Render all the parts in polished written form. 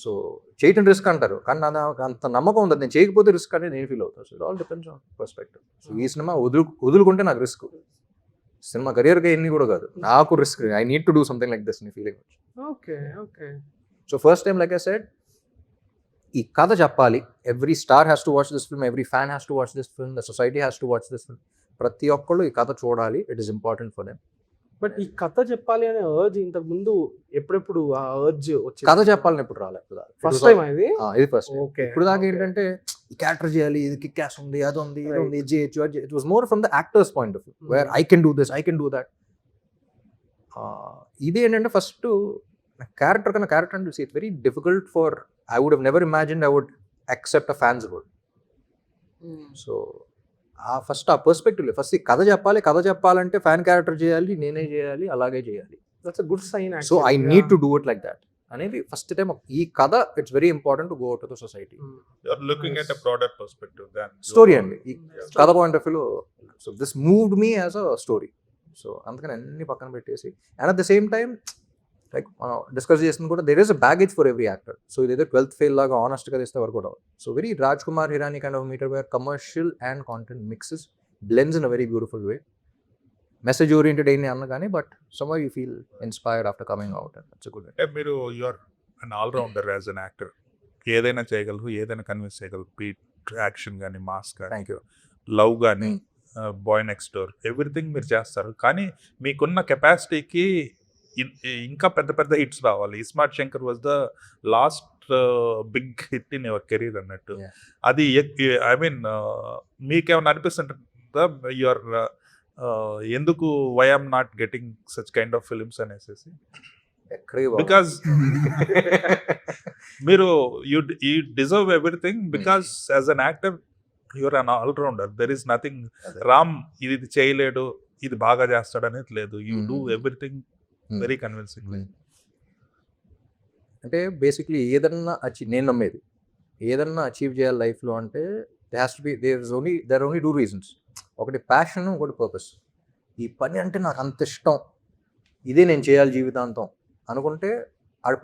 So చేయటం risk అంటారు, కానీ నాకు అంత నమ్మకం ఉంది నేను చేయకపోతే రిస్క్ అనేది నేను ఫీల్ అవుతాను. So it all depends on perspective. So ఈ సినిమా వదులుకుంటే నాకు రిస్క్, సినిమా కెరియర్గా ఎన్ని కూడా కాదు, నాకు risk. I need to do something like this నీ feeling. Okay okay. So first time like I said ఈ కథ చెప్పాలి. Every star has to watch this film, every fan has to watch this film, the society has to watch this film. ప్రతి ఒక్కళ్ళు ఈ కథ చూడాలి, it is important for them. But ఈ కథ చెప్పాలి అనే అర్జ్ ఇంతకు ముందు ఎప్పుడెప్పుడు ఆ అర్జ్ వచ్చింది? కథ చెప్పాలని ఎప్పుడు రాలేదు, ఫస్ట్ టైం ఇది. ఇది ఫస్ట్. ఓకే. ఇప్పుడు దాకా ఏంటంటే ఈ క్యారెక్టర్ చేయాలి, ఇది కిక్ యాస్ ఉంది, అది ఉంది, ఇది ఉంది, ఇది చేయొచ్చు, అది it was more from the actors point of view, where I can do this, I can do that. ఇది ఏంటంటే ఫస్ట్ క్యారెక్టర్ కన్నా క్యారెక్టర్ అంటే it's very difficult for, I would have never imagined I would accept a fans word. So first ఆ perspective first ఈ కథ చెప్పాలి, కథ చెప్పాలంటే ఫ్యాన్ క్యారెక్టర్ చేయాలి, నేనే చేయాలి, అలాగే చేయాలి. That's a good sign. So I need to do it like that అనేది ఫస్ట్ టైం. ఈ కథ it's very important to go to the society. Looking at a broader perspective then story అండి ఈ కథ పాయింట్ ఆఫ్ వ్యూలో. So this moved me as a story. So అందుకని అన్ని పక్కన పెట్టేసి, and at the same time like discuss చేస్తుంది కూడా, there is a baggage for every actor. So ఇదేదో 12th ఫెయిల్ లాగా ఆనెస్ట్గా తీస్తే వరకు కూడా. So very Raj Kumar Hirani kind of metre where commercial and content mixes blends in a very beautiful way. Message oriented అయిన అన్న కానీ, but somehow you feel inspired after coming out, and that's a good way. మీరు you are an all rounder as an actor. ఏదైనా చేయగలరు, ఏదైనా convince చేయగలరు. Beat action కానీ, mass కానీ, థ్యాంక్ యూ, లవ్ కానీ, బాయ్ నెక్స్ట్ డోర్, ఎవ్రీథింగ్ మీరు చేస్తారు. కానీ మీకున్న కెపాసిటీకి ఇంకా పెద్ద పెద్ద హిట్స్ రావాలి. ISmart Shankar was the last big hit in your career అన్నట్టు. అది ఐ మీన్ మీకేమైనా అనిపిస్తుంటుందా యువర్ ఎందుకు why am not getting such kind of films అనేసి? బికాస్ మీరు you deserve everything, because as an actor you're an all rounder. There is nothing Ram ఇది చేయలేడు, ఇది బాగా చేస్తాడు అనేది లేదు. You do everything very convincing. అంటే బేసిక్లీ ఏదన్నా నేను నమ్మేది ఏదన్నా అచీవ్ చేయాలి లైఫ్లో అంటే దేర్ ఆర్ ఓన్లీ 2 reasons. ఒకటి ప్యాషన్, ఒకటి పర్పస్. ఈ పని అంటే నాకు అంత ఇష్టం, ఇదే నేను చేయాలి జీవితాంతం అనుకుంటే ఆడు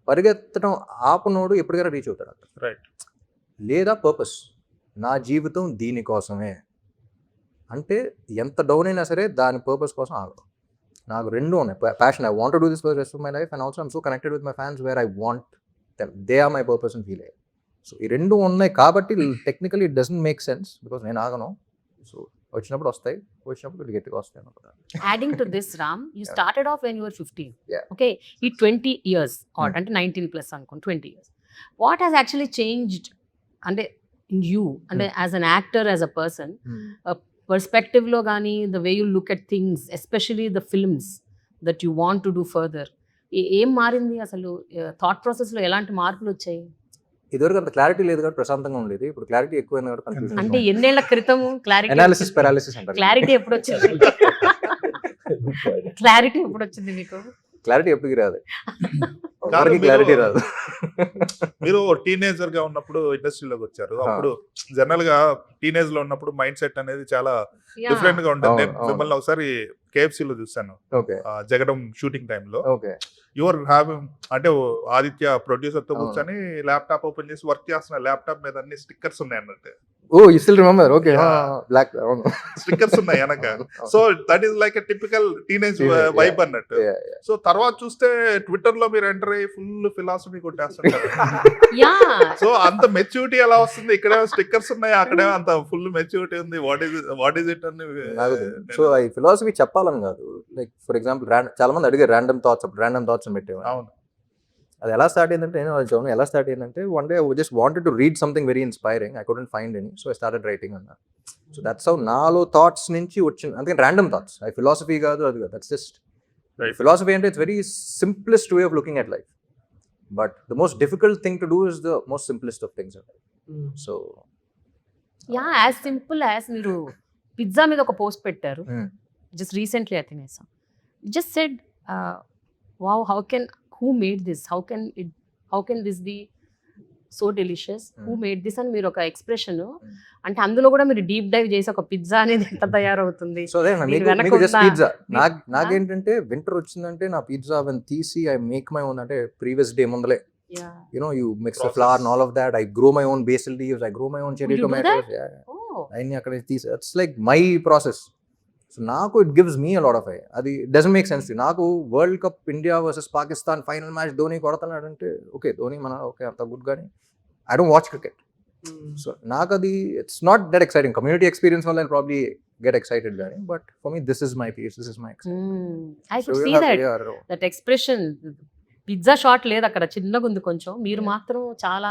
పరిగెత్తడం ఆపనోడు ఎప్పటికైనా రీచ్ అవుతాడు అక్కడ. రైట్. లేదా పర్పస్, నా జీవితం దీనికోసమే అంటే ఎంత డౌన్ అయినా సరే దాని పర్పస్ కోసం ఆగడం. నాకు రెండు ఉన్నాయి. Passion, I want to do this for rest of my life, and also I'm so connected with my fans where I want them, they are my purpose and feel అయ్యాయి. So ఈ రెండు ఉన్నాయి కాబట్టి technically it doesn't make sense, because నేను ఆగను. So వచ్చినప్పుడు వస్తాయి, వచ్చినప్పుడు గట్టిగా వస్తాయి అన్నమాట. Adding to this, Ram, you Yeah. started off when you were 15. Yeah. Okay, ఈ 20 years or అంటే 19 plus అనుకోండి, 20 years. What has actually changed అంటే in you అంటే as an actor, as a person, perspective లో కానీ, the way you look at things, especially the films that you want to do further, ఏం మారింది అసలు? Thought process లో ఎలాంటి మార్పులు వచ్చాయి? ఇదివరకు అంత క్లారిటీ లేదు కాబట్టి ప్రశాంతంగా ఉండేది, ఇప్పుడు క్లారిటీ ఎక్కువైన కాబట్టి కన్ఫ్యూజన్. అంటే ఎన్నేళ్ల క్రితం క్లారిటీ? అనాలిసిస్ పారాలిసిస్ అంటారు. క్లారిటీ ఎప్పుడు వచ్చింది? క్లారిటీ ఎప్పుడు వచ్చింది మీకు? క్లారిటీ ఎప్పటికి రాదు, కాదు, ఎవరికి క్లారిటీ రాదు. మీరు టీనేజర్ గా ఉన్నప్పుడు ఇండస్ట్రీలోకి వచ్చారు. అప్పుడు జనరల్ గా టీనేజ్ లో ఉన్నప్పుడు మైండ్ సెట్ అనేది చాలా డిఫరెంట్ గా ఉంటుంది. నేను మిమ్మల్ని ఒకసారి KFC లో చూసాను, ఓకే జగడం షూటింగ్ టైంలో. ఓకే యువర్ హ్యావింగ్ అంటే ఆదిత్య ప్రొడ్యూసర్ తో కూర్చొని ల్యాప్టాప్ ఓపెన్ చేసి వర్క్ చేస్తున్న, ల్యాప్టాప్ మీద అన్ని స్టిక్కర్స్ ఉన్నాయి అన్నట్టు. Oh you still remember? Okay, black stickers ఉన్నాయి వెనక. So that is like a typical teenage vibe అన్నట్టు. సో తర్వాత చూస్తే ట్విట్టర్ లో మీరు ఎంటర్ అయ్యి ఫుల్ ఫిలాసఫీ కొట్టేస్తుంటారు. సో అంత మెచ్యూరిటీ ఎలా వస్తుంది? ఇక్కడే స్టిక్కర్స్ ఉన్నాయి, అక్కడే అంత ఫుల్ మెచ్యూరిటీ ఉంది. వాట్ ఈస్ ఇట్ అని. సో ఈ ఫిలాసఫీ చెప్పాలని కాదు, లైక్ ఫర్ ఎగ్జాంపుల్ చాలా మంది అడిగారు ర్యాండమ్ థాట్స్ అని పెట్టేవారు. అవును. అది ఎలా స్టార్ట్ అయిందంటే, నేను వాళ్ళు చూడండి ఎలా స్టార్ట్ అయిందంటే, one day I just wanted to read something very inspiring, I couldn't find any, so I started writing అన్న. సో దట్స్ హౌ నాలో థాట్స్ నుంచి వచ్చింది, అందుకని ర్యాండమ్ థాట్స్. అది ఫిలాసఫీ కాదు, అది కాదు, దట్స్ జస్ట్ ఫిలాసఫీ. అంటే it's very simplest way of looking at life, but the most difficult thing to do is the most simplest of things. So as simple as మీరు pizza మీద ఒక post పెట్టారు just recently, I think just said wow, how can, who made this, how can this be so delicious, who made this అని మీరు ఒక expression, అంటే అందులో కూడా మీరు డీప్ డైవ్ చేసి ఒక పిజ్జా అనేది ఎంత తయారవుతుంది. సో అదే దీని వెనక మీకు జస్ట్ ఉన్న- పిజ్జా. నాకేంటంటే వింటర్ వచ్చిందంటే నా పిజ్జా అవన్నీ తీసి ఐ మేక్ మై ఓన్, అంటే ప్రీవియస్ డే ముందలే Yeah. you mix the Process. flour and all of that. I grow my own basil leaves, I grow my own cherry You do tomatoes. that? Yeah. Oh. అన్ని అక్కడ తీసి it's like my process. So నాకు it gives me a lot of అది doesn't make sense. నాకు world cup India versus Pakistan final match Dhoni కొడతాడు అంటే okay Dhoni మన okay అంత గుడ్, కానీ I don't watch cricket. So నాకు అది it's not that exciting. Community experience వల్ల ప్రాబ్లీ గెట్ ఎక్సైటెడ్ కానీ, but for me this is my peace, this is my I could see that expression. Pizza shot లేదు అక్కడ, చిన్నగా ఉంది కొంచెం. మీరు మాత్రం చాలా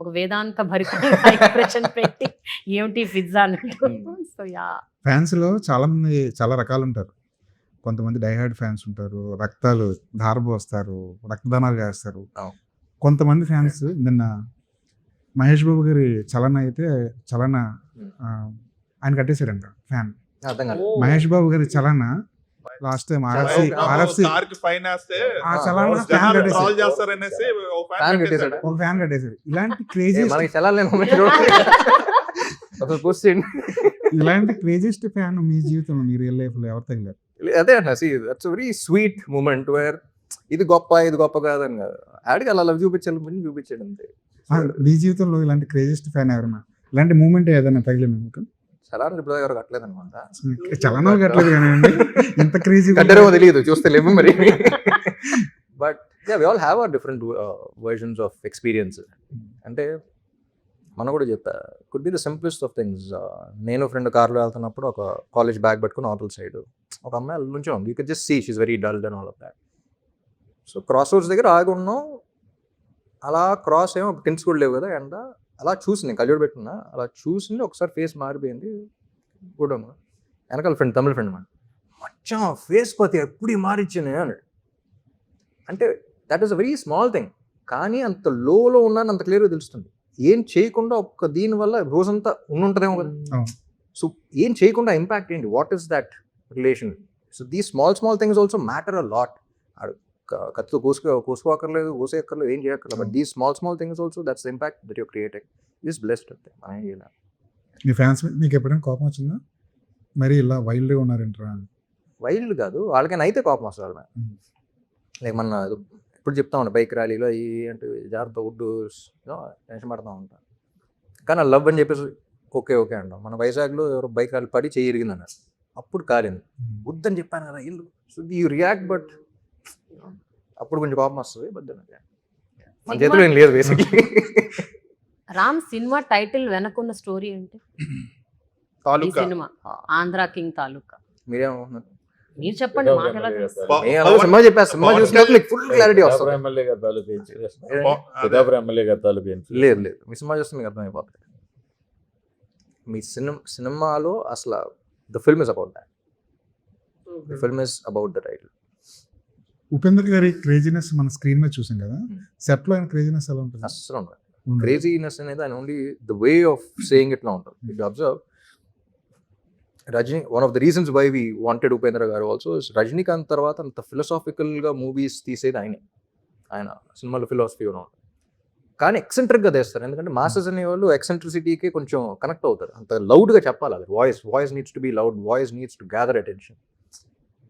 ఒక వేదాంత భరితంగా ఎక్స్ప్రెషన్ పెట్టి ఏమిటి పిజ్జా అన్నట్టు. సో యా, ఫ్యాన్స్లో చాలా మంది చాలా రకాలు ఉంటారు. కొంతమంది డైహార్డ్ ఫ్యాన్స్ ఉంటారు, రక్తాలు ధారపోస్తారు, రక్తదానాలు చేస్తారు. అవును. కొంతమంది ఫ్యాన్స్ నిన్న మహేష్ బాబు గారి చలన అయితే చలన ఆయన కట్టేశారంట ఫ్యాన్. అర్థం కాదు. మహేష్ బాబు గారి చలన లాస్ట్ టైం ఆర్ఎఫ్సి కార్కి ఫైన్ వేస్తే ఆ చలన ఫ్యాన్ జనాలు కట్టేశారు. ట్రాల్ చేస్తారనేసి ఓ Fan ఫ్యాన్ కట్టేశాడు. కట్టేశాడు. ఒక ఫ్యాన్ కట్టేశారు. ఇలాంటి క్రేజీ మనకి చలాలి ఒక క్వశ్చన్. ఇలాంటి క్రేజియస్ట్ ఫ్యాన్ మీ జీవితంలో మీ రియల్ లైఫ్ లో ఎవరు తగిలారు? అదే అన్న, that's very sweet moment where ఇది గొప్ప కాదని కాదు, ఆడికి అలా లవ్ చూపించాడు అంతే. మీ జీవితంలో ఇలాంటి క్రేజియస్ట్ ఫ్యాన్ ఎవరన్నా, ఇలాంటి మూమెంట్ ఏదైనా తగిలింది మీకు? చలాన్ ఇప్పుడు ఎవరు కట్టలేదు అనమాట. చలనాలు కట్టలేదు కానీ ఎంత క్రేజీ కట్టరేమో తెలియదు, చూస్తే లేవు మరి. But we all have our different versions of experience. అంటే మనం కూడా చెప్పా, could be the simplest of things. నేను ఫ్రెండ్ కార్లో వెళ్తున్నప్పుడు ఒక కాలేజ్ బ్యాగ్ పట్టుకుని అవతల సైడ్ ఒక అమ్మాయి అల్లు నుంచి ఉంది. You can just see she's very dull and all of that. So cross roads దగ్గర ఆగి ఉన్నాం. అలా క్రాస్ ఏమో టిన్స్ కూడా లేవు కదా, అండ్ అలా చూసింది, కళ్ళజోడు పెట్టుకున్నా, అలా చూసింది. ఒకసారి ఫేస్ మారిపోయింది. కూడా వెనకాల ఫ్రెండ్, తమిళ ఫ్రెండ్ మాట, మచ్చా ఫేస్ పోతే ఎప్పుడు మారిచ్చాను అన్నాడు. అంటే that is a very small thing, కానీ అంత లోలో ఉన్నాను అంత క్లియర్గా తెలుస్తుంది. ఏం చేయకుండా ఒక్క దీనివల్ల రోజంతా ఉండుంటుందేమో కదా. సో ఏం చేయకుండా ఇంపాక్ట్ ఏంటి, what is that relation? So the small things also matter a lot. కత్తితో కోసుకోక్కర్లేదు, కోసేయక్కర్లేదు, ఏం చేయక్కర్లేదు. But the small things also that's the impact that you're creating. Is blessed అంతే. మీ ఫ్యాన్స్ మీకు ఎప్పుడైనా కోపం వచ్చిందా? మరి ఇలా వైల్డ్గా ఉన్నారంటారా? వైల్డ్ కాదు, వాళ్ళకైనా అయితే కోపం వస్తుంది వాళ్ళ. లైక్ మన ఇప్పుడు చెప్తా ఉంటా బైక్ ర్యాలీలో ఈ అంటే జాగ్రత్త ఉడ్డు టెన్షన్ పడతా ఉంటా, కానీ ఆ లవ్ అని చెప్పేసి ఓకే అంటాం. మన వైజాగ్లో ఎవరో బైక్ ర్యాలీ పడి చేయి ఇరిగింది అన్నారు, అప్పుడు కాలింది. వద్దని చెప్పాను కదా ఎందుకు. సో యూ రియాక్ట్, బట్ అప్పుడు కొంచెం కోపం వస్తుంది. బట్ మన చేతిలో ఏం లేదు బేసిక్లీ. రామ్ సినిమా టైటిల్ వెనకున్న స్టోరీ ఏంటి? ఈ తాలూకా సినిమా ఆంధ్ర కింగ్ తాలూకా. మీరేమనుకుంటున్నారు? మీరు చెప్పండి, మాకు ఎలా తెలుసు? నేను అలాగే సినిమా చెప్పేస్తా, సినిమా చూసినాక మీకు ఫుల్ క్లారిటీ వస్తుంది. ఎమ్మెల్యే గారి తాలూకు ఇన్స్పిరేషన్, అదే. పితాపురం ఎమ్మెల్యే గారి తాలూకు ఇన్స్పిరేషన్. లేదు మీ సినిమా చూస్తే మీకు అర్థమైపోతుంది. మీ సినిమాలో అసలు the film is about that. The film is about the title. Upendra గారి క్రేజీనెస్ మన స్క్రీన్ మీద చూసాం కదా, సెట్ లో ఆయన క్రేజీనెస్ ఎలా ఉంటుంది? అస్సలు ఉండదు. క్రేజీనెస్ అనేది ఆయన only the way of saying ఇట్లా ఉంటుంది. It observe Rajini, one of the reasons why we wanted Upendra గారు ఆల్సో ఇస్ రజనీకాంత్ తర్వాత అంత ఫిలసాఫికల్గా మూవీస్ తీసేది ఆయన సినిమాలో ఫిలాసఫీ ఉంటుంది. కానీ ఎక్సెంట్రిక్గా తీస్తారు, ఎందుకంటే మాసెస్ అనేవాళ్ళు ఎక్సెంట్రిసిటీకి కొంచెం కనెక్ట్ అవుతారు. అంత లౌడ్గా చెప్పాలి, అది voice needs to be loud, voice needs to gather attention.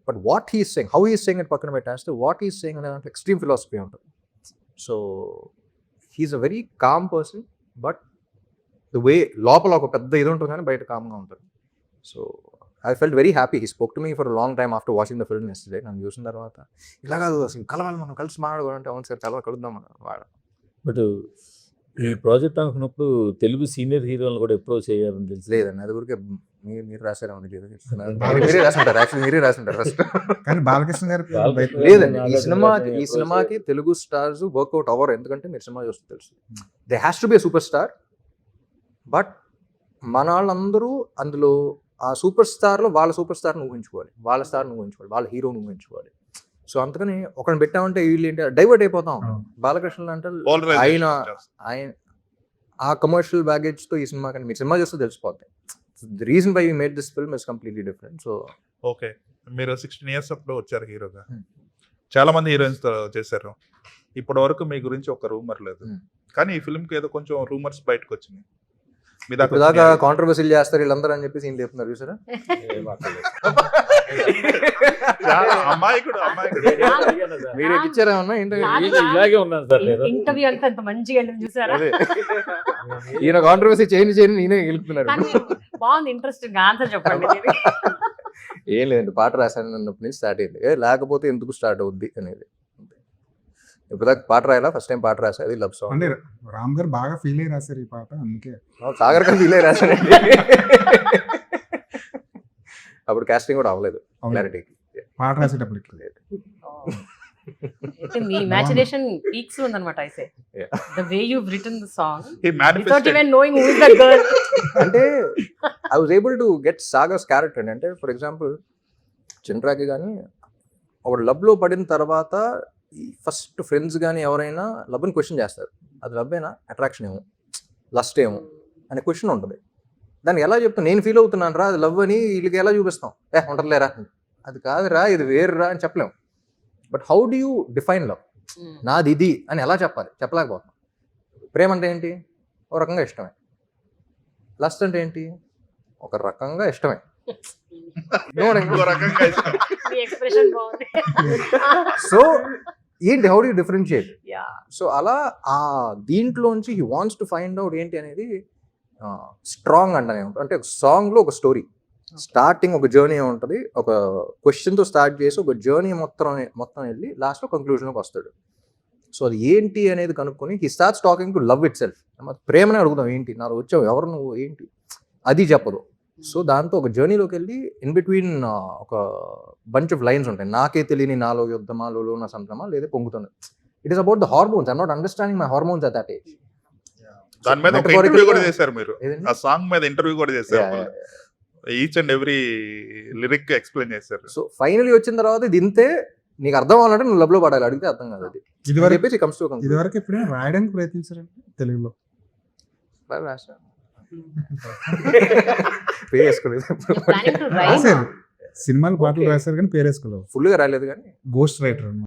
But what he's saying, how he's saying అని పక్కన పెట్టేస్తే వాట్ హీస్ సేయింగ్ అనే దాంట్లో ఎక్స్ట్రీమ్ ఫిలాసఫీ ఉంటుంది. So he's a very calm person, but the way లోపల ఒక పెద్ద ఇది ఉంటుంది కానీ బయట కామ్గా ఉంటుంది. So I felt very happy. He spoke to me for long time after watching the film yesterday. నన్ను చూసిన తర్వాత ఇలా కాదు అసలు కలవాలి, మనం కలిసి మాట్లాడుకోవాలంటే అవును సార్ చాలా కలుద్దాం వాడు. బట్ ఈ ప్రాజెక్ట్ అనుకున్నప్పుడు తెలుగు సీనియర్ హీరోలను కూడా ఎప్పుడో చేయాలని తెలుసు. లేదండి, అది ఊరికే మీరు రాశారేమో తెలియదు. మీరే రాసుంటారు, యాక్చువల్లీ మీరే రాసుంటారు ఫస్ట్. కానీ బాలకృష్ణ గారు బాలకృష్ణ లేదండి, ఈ సినిమాకి తెలుగు స్టార్స్ వర్క్అవుట్ అవ్వరు, ఎందుకంటే మీరు సినిమా చూస్తే తెలుసు. They has to be super star. But మన వాళ్ళందరూ అందులో ఆ సూపర్ స్టార్లో వాళ్ళ సూపర్ స్టార్ని ఊహించుకోవాలి, వాళ్ళ స్టార్ని ఊహించుకోవాలి, వాళ్ళ హీరోని ఊహించుకోవాలి. సో అందుకని ఒకరిని పెట్టామంటే వీళ్ళు ఏంటి డైవర్ట్ అయిపోతాం. బాలకృష్ణ అంటే ఆయన ఆ కమర్షియల్ బ్యాగేజ్తో ఈ సినిమా కానీ మీరు సినిమా చూస్తే తెలిసిపోతాయి. The reason why we made this film is completely different. So okay, మీరు 16 years అప్పుడు వచ్చారు హీరోగా, చాలా మంది హీరోయిన్స్ తో చేశారు. ఇప్పటి వరకు మీ గురించి ఒక రూమర్ లేదు. కానీ ఈ ఫిల్మ్కి ఏదో కొంచెం రూమర్స్ బయటకు వచ్చినాయి మీ ఇప్పుడు దాకా కాంట్రవర్సీలు చేస్తారు వీళ్ళందరూ అని చెప్పి సీన్ చెప్తున్నారు చూసారా. అమ్మాయికుడు మీరు ఇచ్చారా ఏమన్నా ఇంటర్వ్యూ? ఇలాగే ఉన్నాను సార్ నేను. ఇంటర్వ్యూ అంతా ఎంత మంచిగా వెళ్ళింది చూసారా. అదే ఈయన కాంట్రవర్సీ చేంజ్ నేనే గెలుపుతున్నాడు. కానీ బాగుంది, ఇంట్రెస్టింగ్ ఆన్సర్ చెప్పండి. ఏం లేదండి, పాట రాశాను అన్నప్పటి నుంచి స్టార్ట్ అయింది. లేకపోతే ఎందుకు స్టార్ట్ అవుద్ది అనేది. ఇప్పుడు దాకా పాట రాయాలా, ఫస్ట్ టైం పాట రాసా, అది లవ్ సాంగ్. అంటే రామ్ గారు బాగా ఫీల్ అయ్యి రాశారు ఈ పాట, అందుకే సాగర్ గారు ఫీల్ అయ్యి రాశానండి. అప్పుడు కాస్టింగ్ కూడా అవ్వలేదు క్లారిటీకి. పాట రాసేటప్పటికి అయితే మీ ఇమాజినేషన్ పీక్స్ ఉందన్నమాట. అయితే Yeah. The way you written the song He without manifested. Even knowing who is the girl. అంటే I was able to get Sagar's character అండి. అంటే ఫర్ ఎగ్జాంపుల్ చంద్రాకి కానీ ఒక లవ్లో పడిన తర్వాత ఈ ఫస్ట్ ఫ్రెండ్స్ కానీ ఎవరైనా లవ్ని క్వశ్చన్ చేస్తారు. అది లవ్ అయినా అట్రాక్షన్ ఏమో లస్ట్ ఏమో అనే క్వశ్చన్ ఉంటుంది. దానికి ఎలా చెప్తాను, నేను ఫీల్ అవుతున్నాను రా అది లవ్ అని వీళ్ళకి ఎలా చూపిస్తాం, ఉండలేరా అది కాదురా ఇది వేరురా అని చెప్పలేము. But how do you define love, నాది ఇది అని ఎలా చెప్పాలి, చెప్పలేకపోతాం. ప్రేమ అంటే ఏంటి, ఒక రకంగా ఇష్టమే. లస్ట్ అంటే ఏంటి, ఒక రకంగా ఇష్టమే. ఇంకో రకంగా ఇష్టం. మీ ఎక్స్ప్రెషన్ బాగుంది. సో ఏంటి, how do differentiate. Yeah, so అలా ఆ దీంట్లోంచి he wants to find out ఏంటి అనేది స్ట్రాంగ్ అంటనే ఉంటుంది. అంటే ఒక సాంగ్లో ఒక స్టోరీ స్టార్టింగ్ ఒక జర్నీ ఉంటుంది, ఒక క్వశ్చన్తో స్టార్ట్ చేసి ఒక జర్నీ మొత్తం వెళ్ళి లాస్ట్లో కంక్లూజన్లోకి వస్తాడు. సో అది ఏంటి అనేది కనుక్కొని he starts talking to love it self. ప్రేమనే అడుగుదాం, ఏంటి నాలో వచ్చావు, ఎవరు నువ్వు, ఏంటి అది చెప్పదు. సో దాంతో ఒక జర్నీలోకి వెళ్ళి ఇన్ బిట్వీన్ ఒక బంచ్ ఆఫ్ లైన్స్ ఉంటాయి. నాకే తెలియని నాలో యుద్ధమా, లోలో నా సంతమా, లేదా పొంగుతుంది. It is about the hormones. I'm not understanding my hormones at that age. దాని మీద ఒక ఇంటర్వ్యూ కూడా చేశారు మీరు, ఆ సాంగ్ మీద ఇంటర్వ్యూ కూడా చేశారు. Each and every lyric explain చేశారు. సో ఫైనలీ వచ్చిన తర్వాత ఇది ఇంతే, నీకు అర్థం అవ్వాలంటే నువ్వు లబ్లో పడాలి, అడిగితే అర్థం కాదు. అది ఇదివరకు చెప్పేసి కమ్స్ టు ఇదివరకు ఎప్పుడైనా రాయడానికి ప్రయత్నించారండి తెలుగులో? పే చేసుకోలేదు, ప్లానింగ్ టు రైట్. రాశారు, సినిమాలు పాటలు రాశారు కానీ పేరు వేసుకోలేదు. ఫుల్గా రాలేదు కానీ గోస్ట్ రైటర్ అన్నమాట.